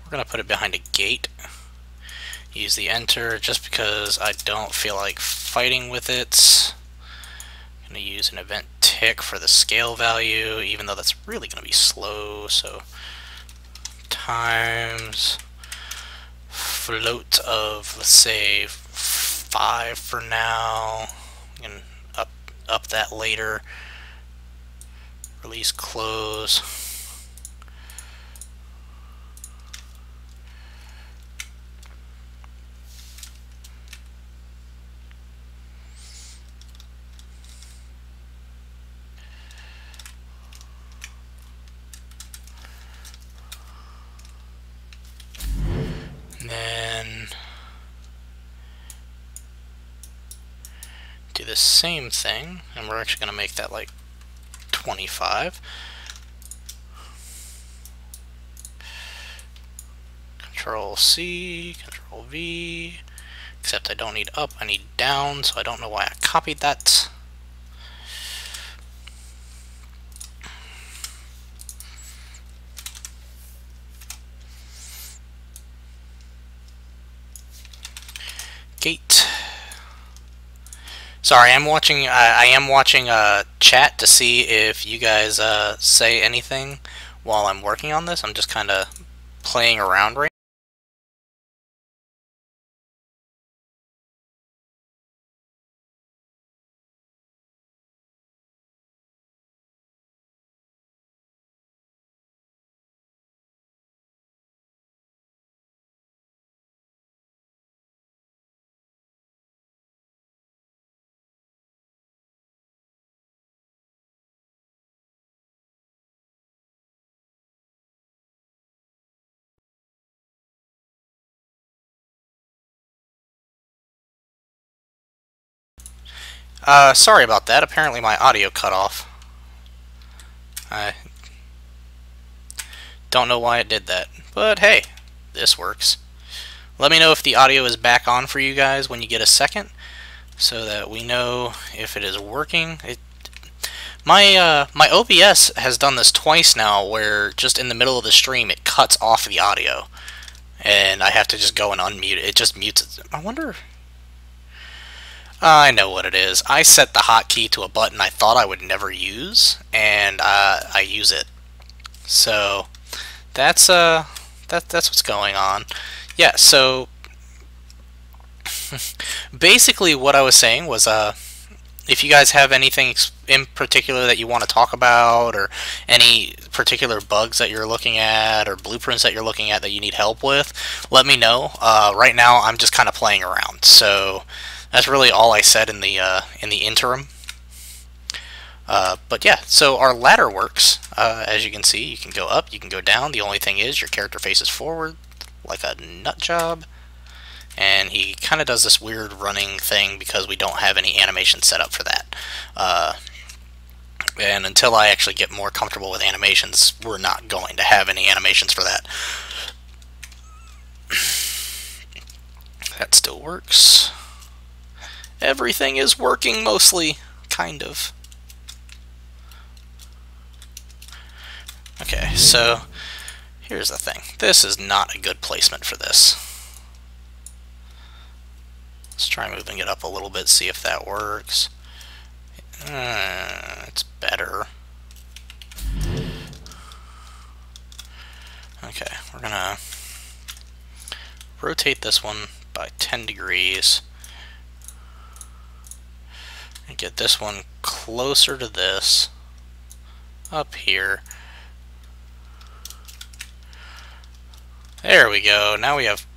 We're going to put it behind a gate. Use the enter just because I don't feel like fighting with it. I'm going to use an event tick for the scale value, even though that's really going to be slow. So times float of, let's say, 5 for now. And up that later. Release close. And then do the same thing, and we're actually going to make that like 25. Control C, Control V, except I don't need up, I need down, so I don't know why I copied that. Gate. Sorry, I am watching chat to see if you guys say anything while I'm working on this. I'm just kind of playing around right sorry about that. Apparently my audio cut off. I don't know why it did that, but hey, this works. Let me know if the audio is back on for you guys when you get a second, so that we know if it is working. My OBS has done this twice now, where just in the middle of the stream it cuts off the audio, and I have to just go and unmute it. It just mutes it. I wonder. I know what it is. I set the hotkey to a button I thought I would never use, and I use it. So that's what's going on. Yeah. So basically, what I was saying was, if you guys have anything in particular that you want to talk about, or any particular bugs that you're looking at, or blueprints that you're looking at that you need help with, let me know. Right now, I'm just kind of playing around, so that's really all I said in the interim. But yeah, so our ladder works. As you can see, you can go up, you can go down. The only thing is your character faces forward like a nut job. And he kind of does this weird running thing because we don't have any animation set up for that. And until I actually get more comfortable with animations, we're not going to have any animations for that. That still works. Everything is working mostly, kind of. Okay, so here's the thing. This is not a good placement for this. Let's try moving it up a little bit, see if that works. It's better. Okay, we're gonna rotate this one by 10 degrees and get this one closer to this up here. There we go. Now we have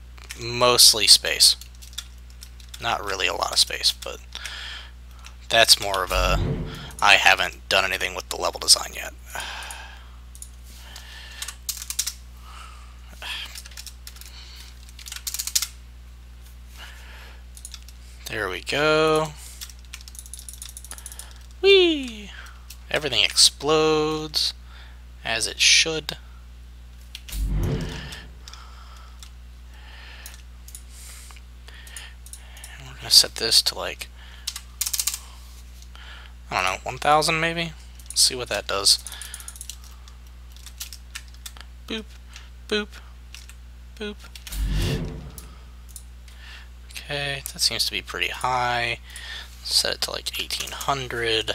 mostly space. Not really a lot of space, but that's more of a I haven't done anything with the level design yet. There we go. Whee! Everything explodes as it should. Set this to like, I don't know, 1000 maybe? Let's see what that does. Boop, boop. Boop. Okay, that seems to be pretty high. Set it to like 1800.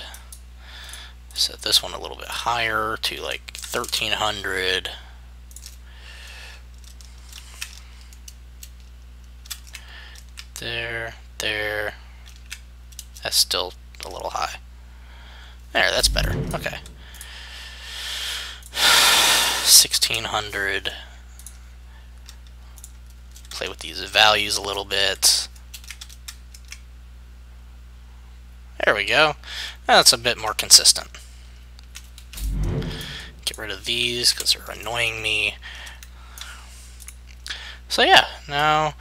Set this one a little bit higher to like 1300. There. That's still a little high. There, that's better. Okay. 1600. Play with these values a little bit. There we go. That's a bit more consistent. Get rid of these because they're annoying me. So yeah, now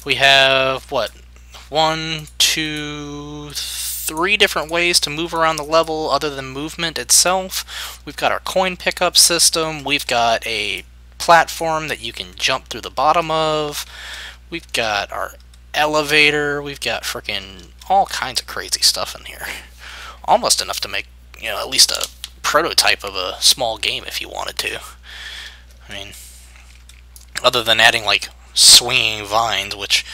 we have, what, 1, 2, 3 different ways to move around the level other than movement itself. We've got our coin pickup system. We've got a platform that you can jump through the bottom of. We've got our elevator. We've got frickin' all kinds of crazy stuff in here. Almost enough to make, you know, at least a prototype of a small game if you wanted to. I mean, other than adding like swinging vines, which,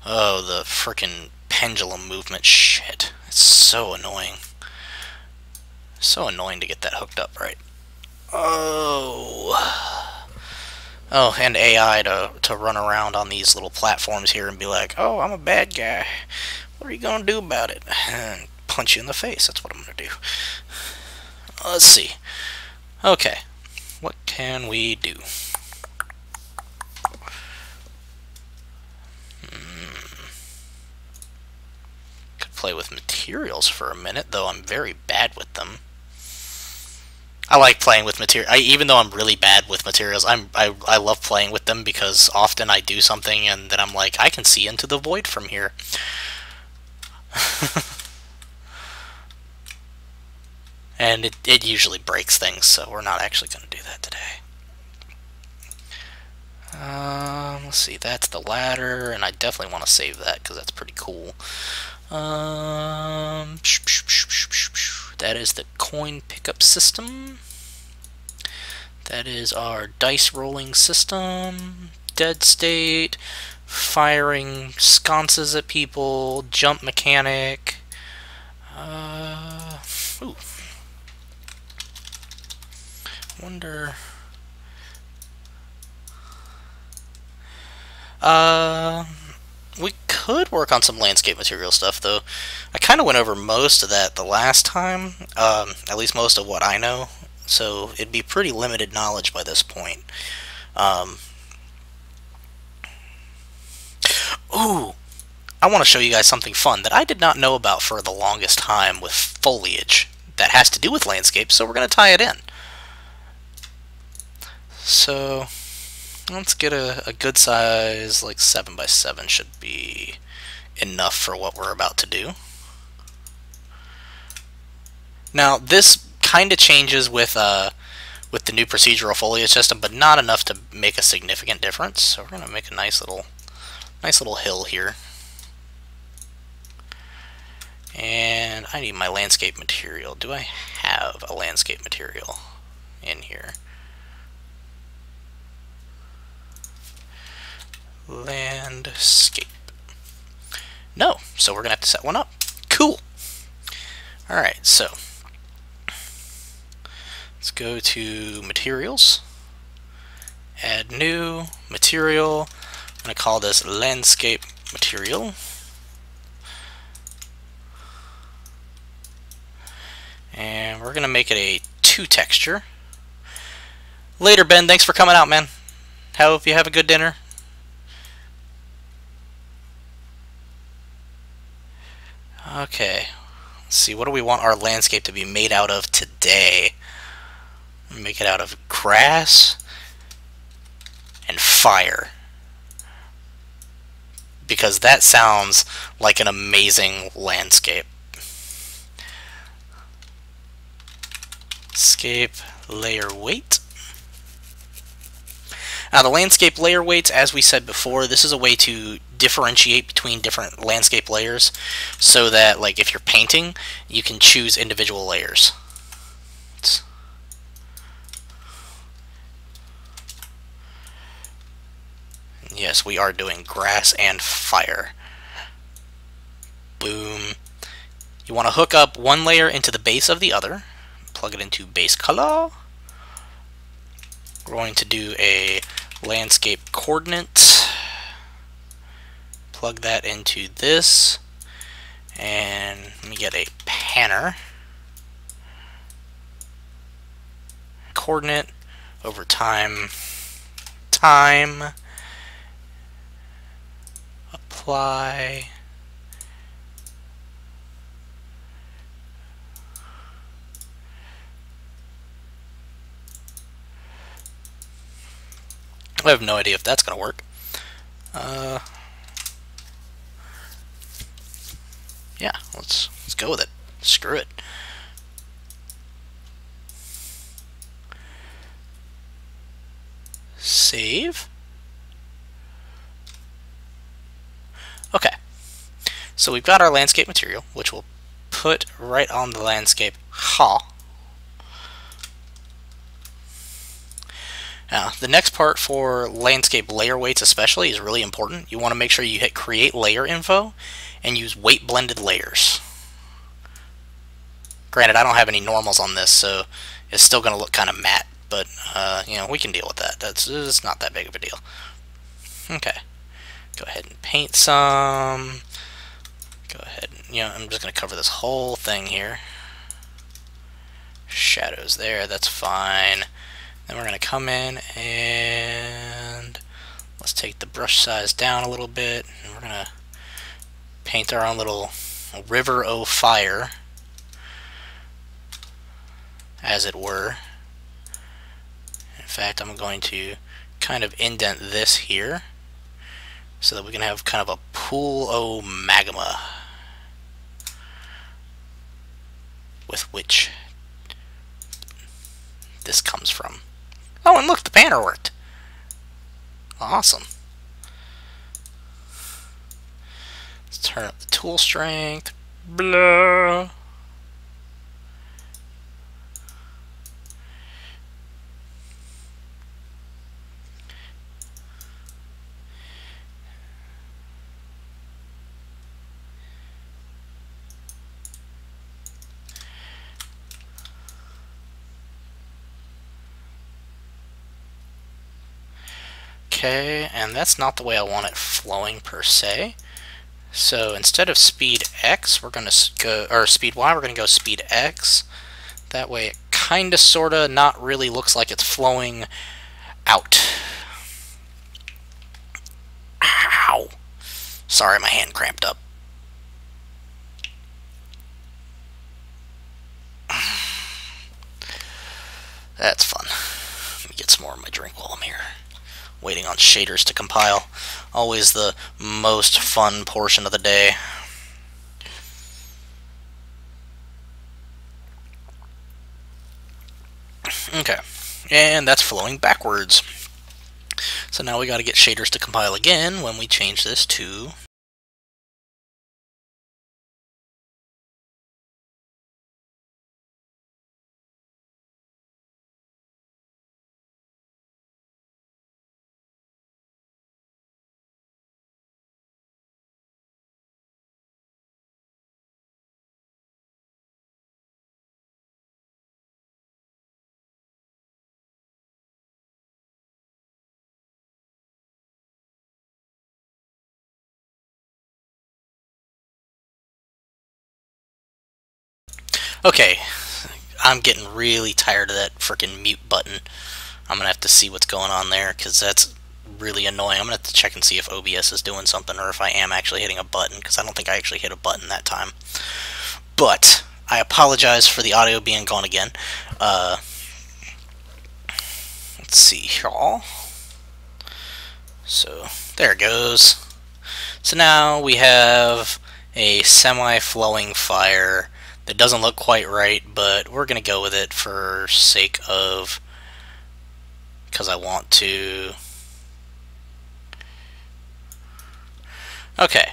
oh, the frickin' pendulum movement, shit, it's so annoying. So annoying to get that hooked up right. Oh, and AI to run around on these little platforms here and be like, oh, I'm a bad guy. What are you gonna do about it? And punch you in the face. That's what I'm gonna do. Let's see. Okay, what can we do? Could play with materials for a minute, though I'm very bad with them. I like playing with material. Even though I'm really bad with materials, I love playing with them because often I do something and then I'm like, I can see into the void from here. And it usually breaks things, so we're not actually going to do that today. Let's see, that's the ladder, and I definitely want to save that because that's pretty cool. That is the coin pickup system. That is our dice rolling system. Dead state, firing sconces at people, jump mechanic. Ooh. Wonder. We could work on some landscape material stuff, though. I kind of went over most of that the last time, at least most of what I know, so it'd be pretty limited knowledge by this point. Ooh, I want to show you guys something fun that I did not know about for the longest time with foliage that has to do with landscape, so we're going to tie it in. So let's get a good size, like 7x7 should be enough for what we're about to do. Now this kind of changes with the new procedural foliage system, but not enough to make a significant difference. So we're gonna make a nice little hill here. And I need my landscape material. Do I have a landscape material in here? Landscape. No, so we're gonna have to set one up. Cool. Alright, so let's go to materials, add new material. I'm gonna call this landscape material. And we're gonna make it a 2 texture. Later, Ben, thanks for coming out, man. Hope you have a good dinner. Okay, let's see, what do we want our landscape to be made out of today? Make it out of grass and fire, because that sounds like an amazing landscape. Landscape layer weight. Now the landscape layer weights, as we said before, this is a way to differentiate between different landscape layers so that, like, if you're painting, you can choose individual layers. Yes, we are doing grass and fire. Boom. You want to hook up one layer into the base of the other. Plug it into base color. We're going to do a landscape coordinate. Plug that into this. And let me get a panner. Coordinate over time. Apply. I have no idea if that's going to work. Yeah, let's go with it. Screw it. Save. Okay. So we've got our landscape material, which we'll put right on the landscape hull. Now, the next part for landscape layer weights especially is really important. You want to make sure you hit create layer info and use weight blended layers. Granted, I don't have any normals on this, so it's still going to look kind of matte, but you know, we can deal with that. It's not that big of a deal. Okay, go ahead and paint some. Go ahead and, you know, I'm just going to cover this whole thing here. Shadows there, that's fine. Then we're going to come in and let's take the brush size down a little bit, and we're going to paint our own little river o' fire, as it were. In fact, I'm going to kind of indent this here so that we can have kind of a pool o' magma with which this comes from. Oh, and look, the panner worked. Awesome. Let's turn up the tool strength. Blah. Okay, and that's not the way I want it flowing per se. So instead of speed X, we're going to go, or speed Y, we're going to go speed X. That way it kind of, sort of, not really looks like it's flowing out. Ow! Sorry, my hand cramped up. That's fun. Let me get some more of my drink while I'm here. Waiting on shaders to compile. Always the most fun portion of the day. Okay, and that's flowing backwards. So now we got to get shaders to compile again when we change this to okay, I'm getting really tired of that frickin' mute button. I'm gonna have to see what's going on there, because that's really annoying. I'm gonna have to check and see if OBS is doing something, or if I am actually hitting a button, because I don't think I actually hit a button that time. But I apologize for the audio being gone again. Let's see here. So there it goes. So now we have a semi-flowing fire that doesn't look quite right, but we're going to go with it for sake of, because I want to. Okay,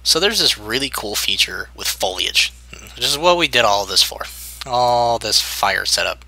so there's this really cool feature with foliage, which is what we did all this for, all this fire setup.